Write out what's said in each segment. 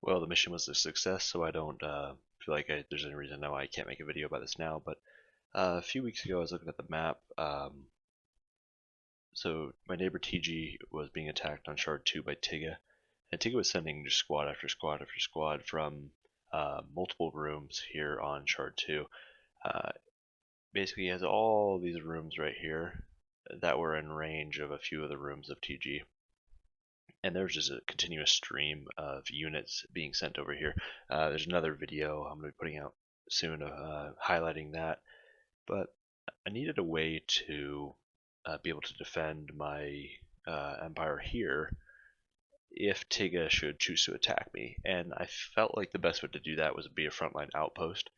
Well, the mission was a success, so I don't feel like there's any reason now I can't make a video about this now. But a few weeks ago, I was looking at the map. So my neighbor TG was being attacked on Shard 2 by Tigga, and Tigga was sending just squad after squad after squad from multiple rooms here on Shard 2. Uh, Basically, he has all these rooms right here that were in range of a few of the rooms of TG. And there's just a continuous stream of units being sent over here. There's another video I'm going to be putting out soon highlighting that. But I needed a way to be able to defend my empire here if Tigga should choose to attack me. And I felt like the best way to do that was be a frontline outpost.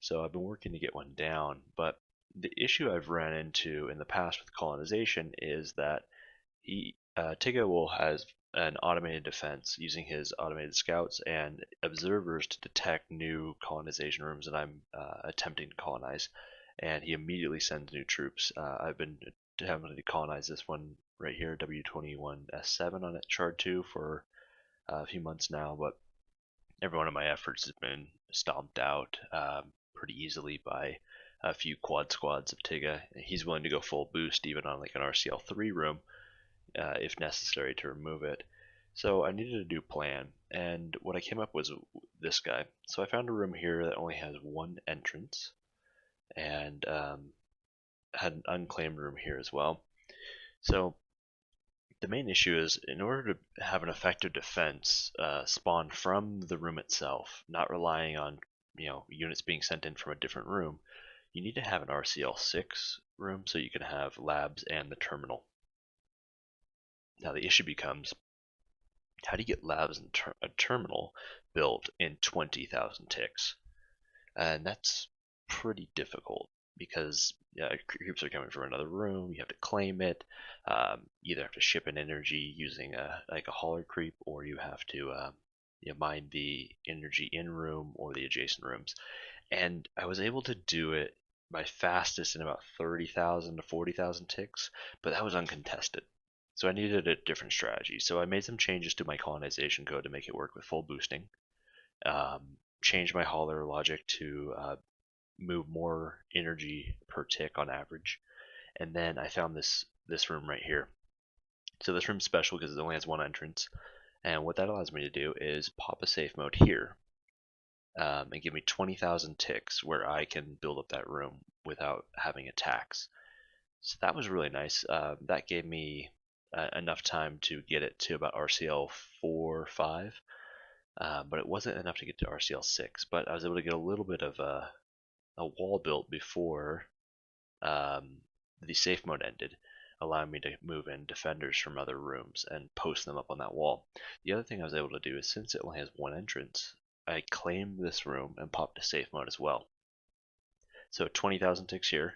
So I've been working to get one down. But the issue I've ran into in the past with colonization is that Tigga will has an automated defense using his automated scouts and observers to detect new colonization rooms that I'm attempting to colonize, and he immediately sends new troops. I've been attempting to colonize this one right here, W21S7 on Shard 2 for a few months now, but every one of my efforts has been stomped out pretty easily by a few quad squads of Tigga. He's willing to go full boost even on like an RCL3 room if necessary to remove it. So I needed a new plan, and what I came up with was this guy. So I found a room here that only has one entrance, and had an unclaimed room here as well. So the main issue is, in order to have an effective defense spawn from the room itself, not relying on units being sent in from a different room, you need to have an RCL6 room so you can have labs and the terminal. Now the issue becomes, how do you get labs and a terminal built in 20,000 ticks? And that's pretty difficult because creeps are coming from another room. You have to claim it. You either have to ship an energy using like a hauler creep, or you have to mine the energy in room or the adjacent rooms. And I was able to do it my fastest in about 30,000 to 40,000 ticks, but that was uncontested. So I needed a different strategy. So I made some changes to my colonization code to make it work with full boosting. Changed my hauler logic to move more energy per tick on average. And then I found this room right here. So this room's special because it only has one entrance. And what that allows me to do is pop a safe mode here and give me 20,000 ticks where I can build up that room without having attacks. So that was really nice. That gave me enough time to get it to about RCL 4 or 5, but it wasn't enough to get to RCL 6. But I was able to get a little bit of a wall built before the safe mode ended, allowing me to move in defenders from other rooms and post them up on that wall. The other thing I was able to do is, since it only has one entrance, I claimed this room and popped to safe mode as well. So 20,000 ticks here,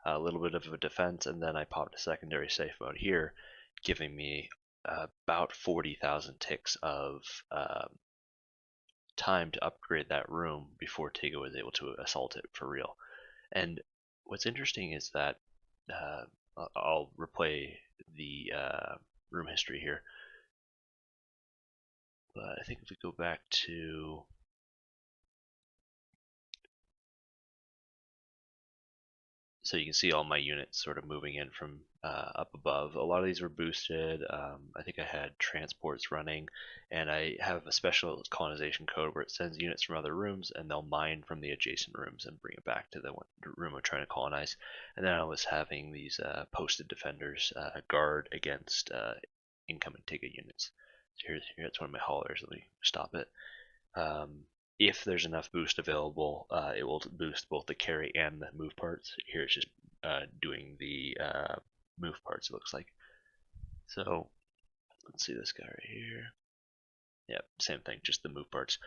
a little bit of a defense, and then I popped a secondary safe mode here, giving me about 40,000 ticks of time to upgrade that room before Tigga was able to assault it for real. And what's interesting is that I'll replay the room history here, but I think if we go back to so you can see all my units sort of moving in from up above. A lot of these were boosted. I think I had transports running, and I have a special colonization code where it sends units from other rooms, and they'll mine from the adjacent rooms and bring it back to the room I'm trying to colonize. And then I was having these posted defenders guard against incoming Tigga units. So here's one of my haulers. Let me stop it. If there's enough boost available, it will boost both the carry and the move parts. Here it's just doing the move parts, it looks like. So let's see this guy right here. Yep, same thing, just the move parts.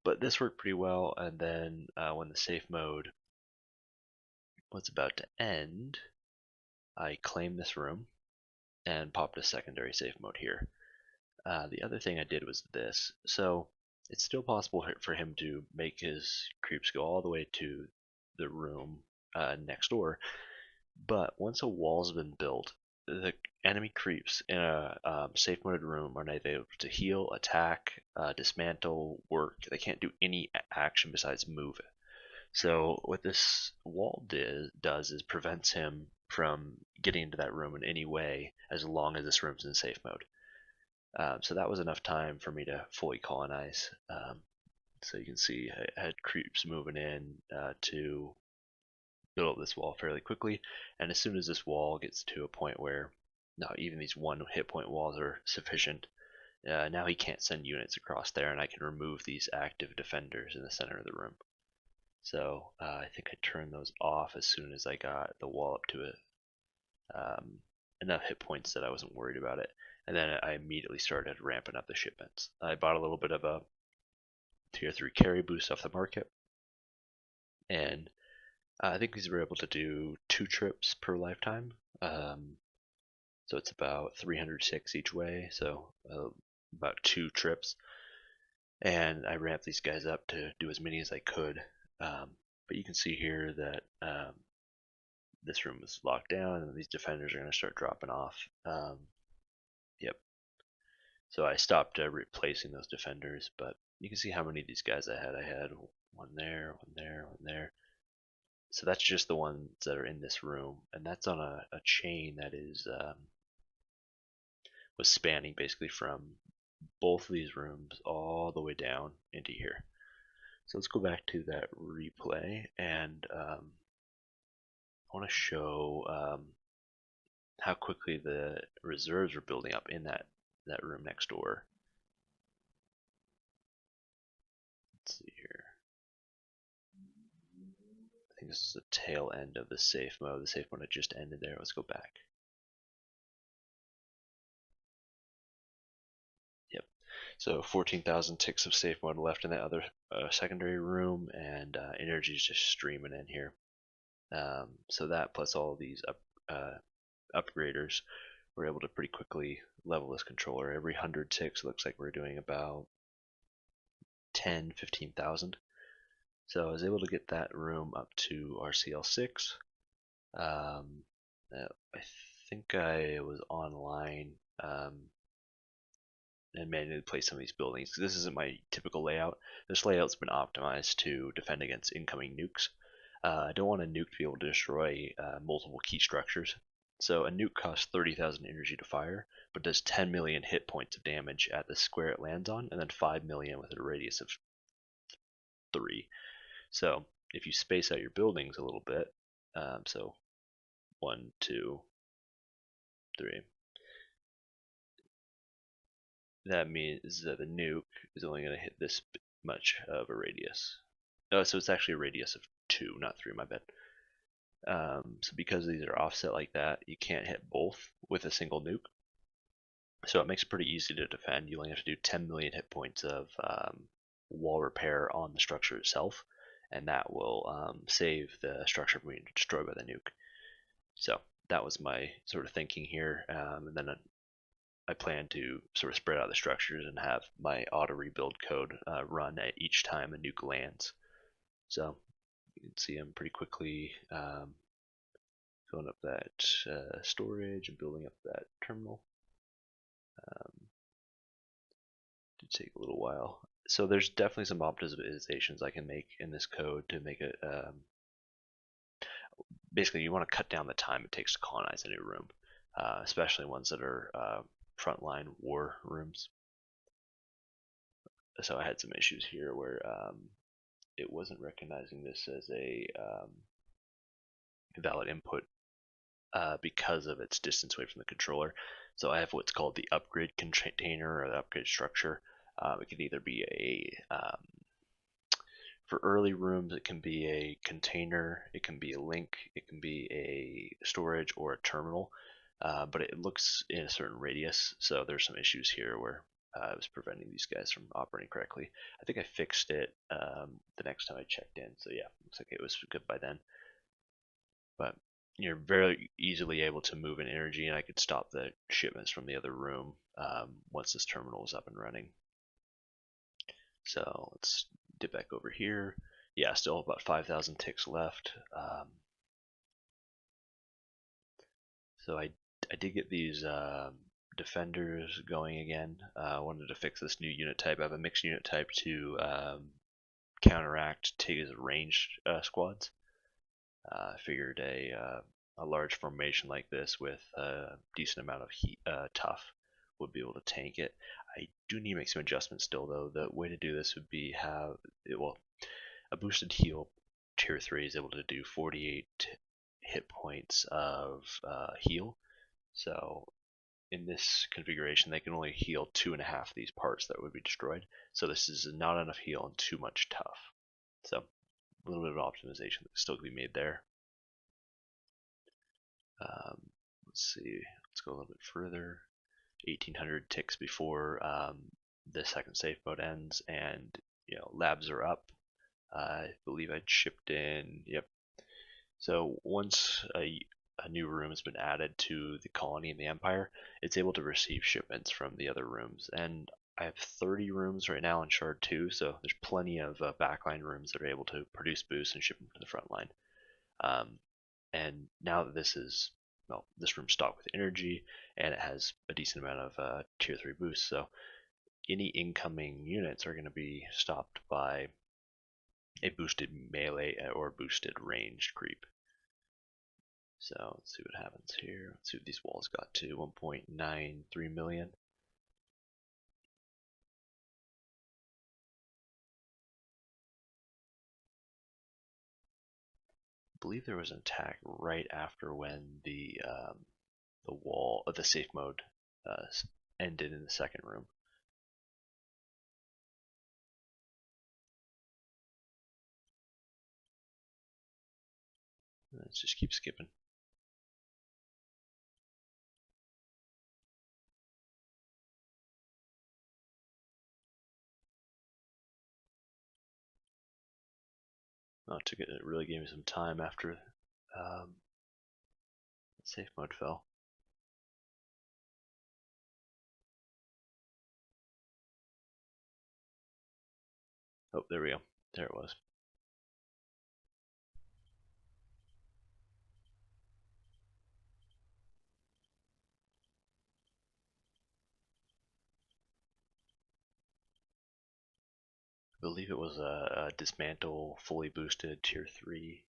But this worked pretty well, and then when the safe mode was about to end, I claimed this room and popped a secondary safe mode here. The other thing I did was this. So it's still possible for him to make his creeps go all the way to the room next door, but once a wall's been built, the enemy creeps in a safe mode room are not able to heal, attack, dismantle, work. They can't do any action besides move. So what this wall does is prevents him from getting into that room in any way as long as this room's in safe mode. So that was enough time for me to fully colonize. So you can see I had creeps moving in to build up this wall fairly quickly, and as soon as this wall gets to a point where now even these one hit point walls are sufficient, now he can't send units across there, and I can remove these active defenders in the center of the room. So I think I turned those off as soon as I got the wall up to enough hit points that I wasn't worried about it. And then I immediately started ramping up the shipments. I bought a little bit of a tier 3 carry boost off the market, and I think these were able to do 2 trips per lifetime. So it's about 306 each way, so about 2 trips. And I ramped these guys up to do as many as I could. But you can see here that this room is locked down, and these defenders are going to start dropping off. Yep. So I stopped replacing those defenders, but you can see how many of these guys I had. I had one there, one there, one there. So that's just the ones that are in this room, and that's on a chain that is was spanning basically from both of these rooms all the way down into here. So let's go back to that replay, and I want to show how quickly the reserves are building up in that room next door. Let's see here. I think this is the tail end of the safe mode. The safe mode had just ended there. Let's go back. Yep. So 14,000 ticks of safe mode left in that other secondary room, and energy is just streaming in here. So that plus all these upgraders, we're able to pretty quickly level this controller. Every 100 ticks looks like we're doing about 15,000. So I was able to get that room up to RCL6. I think I was online and manually place some of these buildings. This isn't my typical layout. This layout's been optimized to defend against incoming nukes. I don't want a nuke to be able to destroy multiple key structures. So a nuke costs 30,000 energy to fire, but does 10 million hit points of damage at the square it lands on, and then 5 million with a radius of 3. So if you space out your buildings a little bit, so 1, 2, 3, that means that the nuke is only going to hit this much of a radius. Oh, so it's actually a radius of 2, not 3, my bad. So because these are offset like that, you can't hit both with a single nuke. So it makes it pretty easy to defend. You only have to do 10 million hit points of wall repair on the structure itself, and that will save the structure from being destroyed by the nuke. So that was my sort of thinking here, and then I plan to sort of spread out the structures and have my auto rebuild code run at each time a nuke lands. So you can see I'm pretty quickly filling up that storage and building up that terminal. Did take a little while. So there's definitely some optimizations I can make in this code to make it. Basically, you want to cut down the time it takes to colonize a new room, especially ones that are frontline war rooms. So I had some issues here where it wasn't recognizing this as a valid input because of its distance away from the controller. So I have what's called the upgrade container or the upgrade structure. It can either be for early rooms, it can be a container, it can be a link, it can be a storage or a terminal, but it looks in a certain radius. So there's some issues here where I was preventing these guys from operating correctly. I think I fixed it the next time I checked in. So yeah, looks like it was good by then. But you're very easily able to move in energy, and I could stop the shipments from the other room once this terminal was up and running. So let's dip back over here. Yeah, still about 5,000 ticks left. So I I did get these defenders going again. I wanted to fix this new unit type. I have a mixed unit type to counteract Tigga's ranged squads. I figured a large formation like this with a decent amount of heat, tough would be able to tank it. I do need to make some adjustments still, though. The way to do this would be have it, well, a boosted heal tier 3 is able to do 48 hit points of heal. So in this configuration, they can only heal 2.5 of these parts that would be destroyed. So this is not enough heal and too much tough. So a little bit of optimization that still can be made there. Let's see, let's go a little bit further. 1800 ticks before the second safe mode ends, and labs are up. I believe I'd shipped in, yep. So once a new room has been added to the colony in the Empire, it's able to receive shipments from the other rooms. And I have 30 rooms right now in Shard 2, so there's plenty of backline rooms that are able to produce boosts and ship them to the front line. And now that this is, well, this room's stocked with energy, and it has a decent amount of tier 3 boosts, so any incoming units are going to be stopped by a boosted melee or boosted ranged creep. So let's see what happens here. Let's see what these walls got to. 1.93 million. I believe there was an attack right after when the wall of the safe mode ended in the second room. Let's just keep skipping. Oh, it really gave me some time after safe mode fell. Oh, there we go. There it was. I believe it was a Dismantle fully boosted tier 3.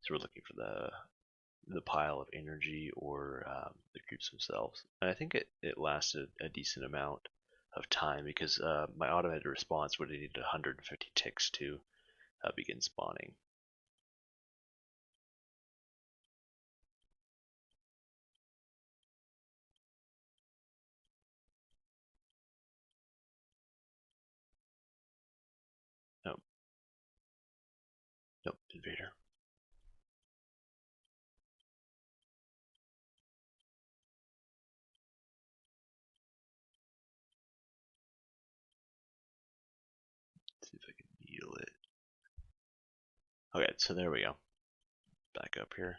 So we're looking for the pile of energy or the creeps themselves. And I think it lasted a decent amount of time because my automated response would have needed 150 ticks to begin spawning. Nope. Nope, invader. Let's see if I can heal it. Okay, so there we go. Back up here.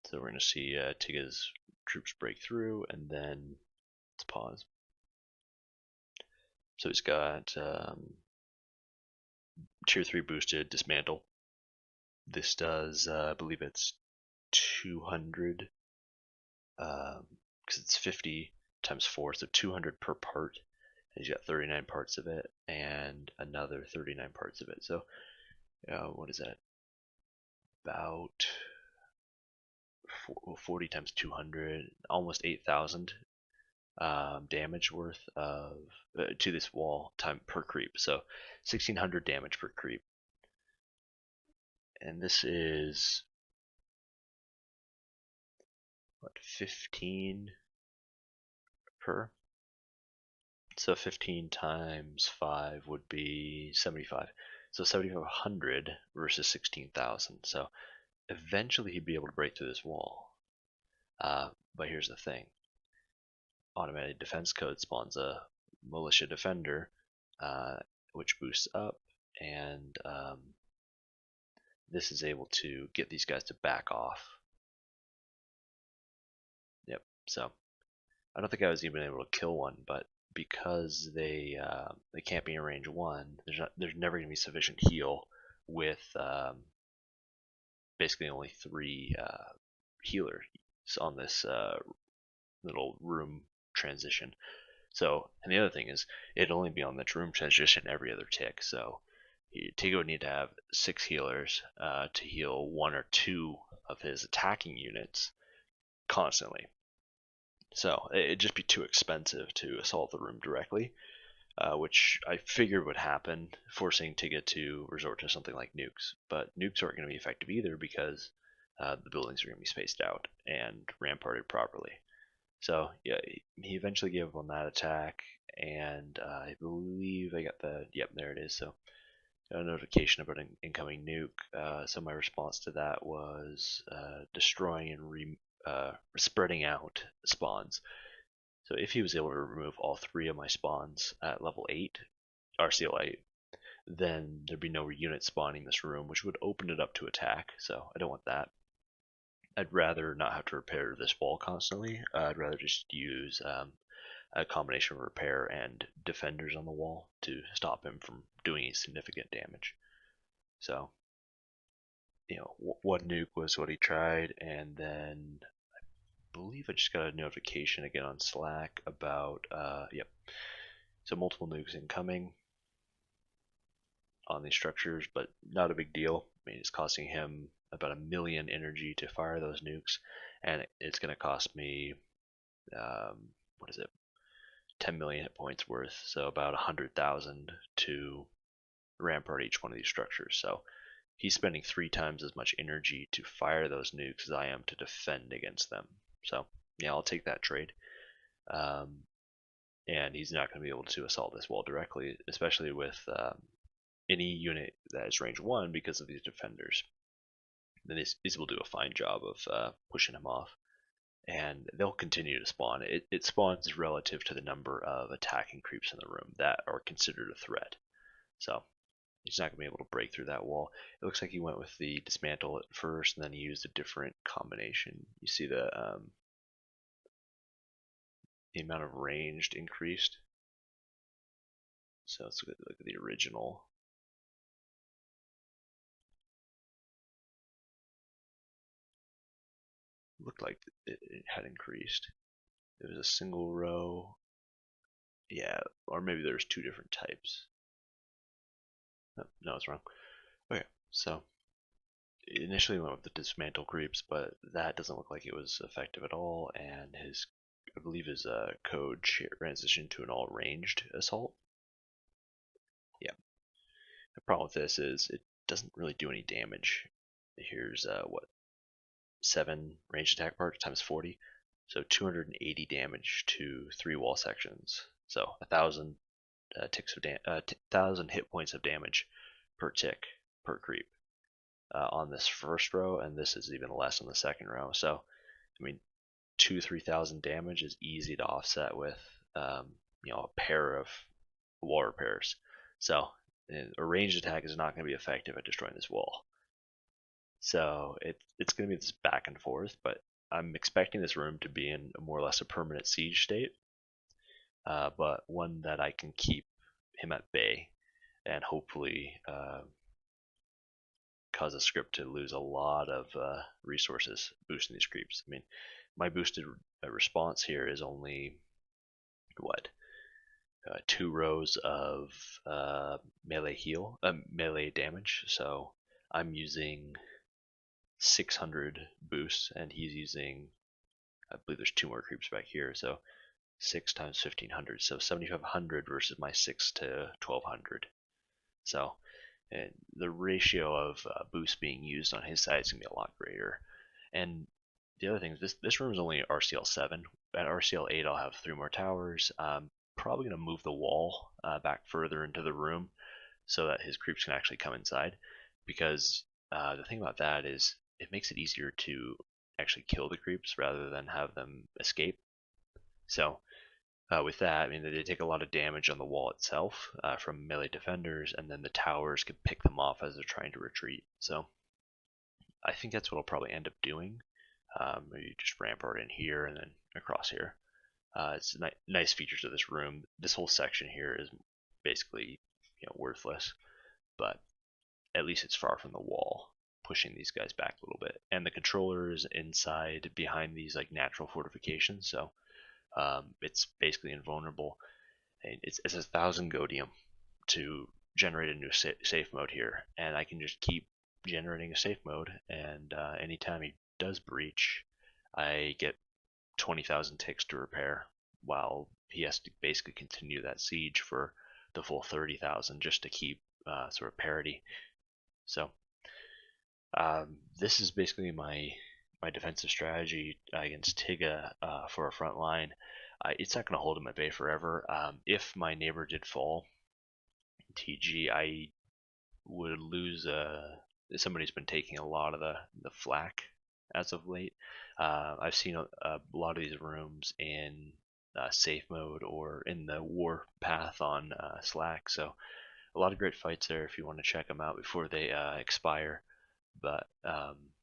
So we're going to see Tigga's troops break through, and then let's pause. So he's got tier 3 boosted Dismantle. This does, I believe it's 200, because it's 50 times 4, so 200 per part. And he's got 39 parts of it, and another 39 parts of it. So, what is that? About 40 times 200, almost 8,000 damage worth of to this wall time per creep. So 1,600 damage per creep. And this is what, 15 per? So 15 times 5 would be 75. So 7,500 versus 16,000. So eventually he'd be able to break through this wall. But here's the thing. Automatic defense code spawns a militia defender, which boosts up, and this is able to get these guys to back off. Yep, so I don't think I was even able to kill one, but because they can't be in range 1, there's never going to be sufficient heal with basically only 3 healers on this little room transition. So, and the other thing is, it'd only be on the room transition every other tick. So, Tigga would need to have 6 healers to heal 1 or 2 of his attacking units constantly. So, it'd just be too expensive to assault the room directly, which I figured would happen, forcing Tigga to resort to something like nukes. But nukes aren't going to be effective either because the buildings are going to be spaced out and ramparted properly. So yeah, he eventually gave up on that attack, and I believe I got yep, there it is. So got a notification about an incoming nuke. So my response to that was destroying and spreading out spawns. So if he was able to remove all 3 of my spawns at level 8, RCL 8, then there'd be no unit spawning this room, which would open it up to attack. So I don't want that. I'd rather not have to repair this wall constantly. I'd rather just use a combination of repair and defenders on the wall to stop him from doing any significant damage. So, one nuke was what he tried, and then I believe I just got a notification again on Slack about, yep. So multiple nukes incoming on these structures, but not a big deal. I mean, it's costing him about 1 million energy to fire those nukes, and it's going to cost me, what is it, 10 million hit points worth, so about 100,000 to rampart each one of these structures. So he's spending 3 times as much energy to fire those nukes as I am to defend against them. So yeah, I'll take that trade. And he's not going to be able to assault this wall directly, especially with any unit that is range 1 because of these defenders. Then these will do a fine job of pushing him off, and they'll continue to spawn. It spawns relative to the number of attacking creeps in the room that are considered a threat. So he's not going to be able to break through that wall. It looks like he went with the Dismantle at first, and then he used a different combination. You see the amount of ranged increased. So let's look at the original. Looked like it had increased. It was a single row. Yeah, or maybe there's 2 different types. No, it's wrong. Okay, so initially went with the Dismantle Creeps, but that doesn't look like it was effective at all, and I believe his code transitioned to an all-ranged assault. Yeah. The problem with this is it doesn't really do any damage. Here's 7 ranged attack parts times 40, so 280 damage to 3 wall sections. So 1,000 1,000 hit points of damage per tick per creep on this first row, and this is even less on the second row. So I mean, 2,000-3,000 damage is easy to offset with a pair of wall repairs. So a ranged attack is not going to be effective at destroying this wall. So it's going to be this back and forth, but I'm expecting this room to be in more or less a permanent siege state, but one that I can keep him at bay and hopefully cause a script to lose a lot of resources boosting these creeps. I mean, my boosted response here is only what 2 rows of melee damage. So I'm using 600 boosts, and he's using, I believe there's 2 more creeps back here, so 6 times 1500, so 7500 versus my 6 to 1200. So and the ratio of boosts being used on his side is going to be a lot greater. And the other thing is this room is only RCL 7. At RCL 8 I'll have 3 more towers. I'm probably going to move the wall back further into the room so that his creeps can actually come inside, because the thing about that is it makes it easier to actually kill the creeps rather than have them escape. So with that, I mean, they take a lot of damage on the wall itself from melee defenders, and then the towers can pick them off as they're trying to retreat. So I think that's what I'll probably end up doing. Maybe just rampart in here and then across here. It's nice features of this room. This whole section here is basically worthless, but at least it's far from the wall, pushing these guys back a little bit. And the controller is inside behind these like natural fortifications, so it's basically invulnerable. And it's 1,000 godium to generate a new safe mode here, and I can just keep generating a safe mode, and anytime he does breach, I get 20,000 ticks to repair, while he has to basically continue that siege for the full 30,000 just to keep sort of parity. So this is basically my defensive strategy against Tigga for a front line. It's not going to hold him at bay forever. If my neighbor did fall, TG, I would lose somebody's been taking a lot of the flak as of late. I've seen a lot of these rooms in safe mode or in the war path on Slack, so a lot of great fights there if you want to check them out before they expire. But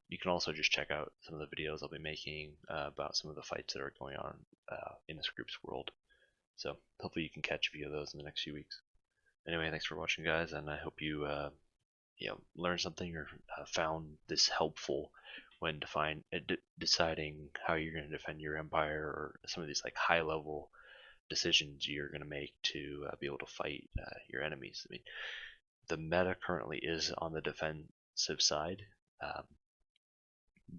you can also just check out some of the videos I'll be making about some of the fights that are going on in the Screeps world. So hopefully you can catch a few of those in the next few weeks. Anyway, thanks for watching, guys, and I hope you learned something or found this helpful when deciding how you're going to defend your empire, or some of these like high level decisions you're going to make to be able to fight your enemies. I mean, the meta currently is on the defensive side,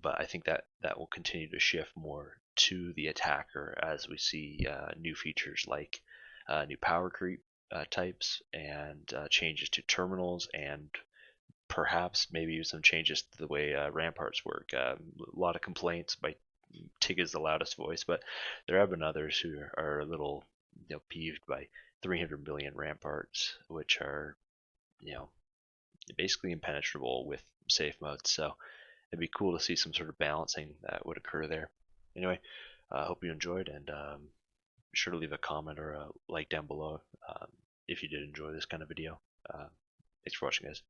but I think that will continue to shift more to the attacker as we see new features like new power creep types, and changes to terminals, and perhaps maybe some changes to the way ramparts work. A lot of complaints by Tigga's the loudest voice, but there have been others who are a little peeved by 300 billion ramparts, which are basically impenetrable with safe modes. So it'd be cool to see some sort of balancing that would occur there. Anyway, I hope you enjoyed, and be sure to leave a comment or a like down below if you did enjoy this kind of video. Thanks for watching, guys.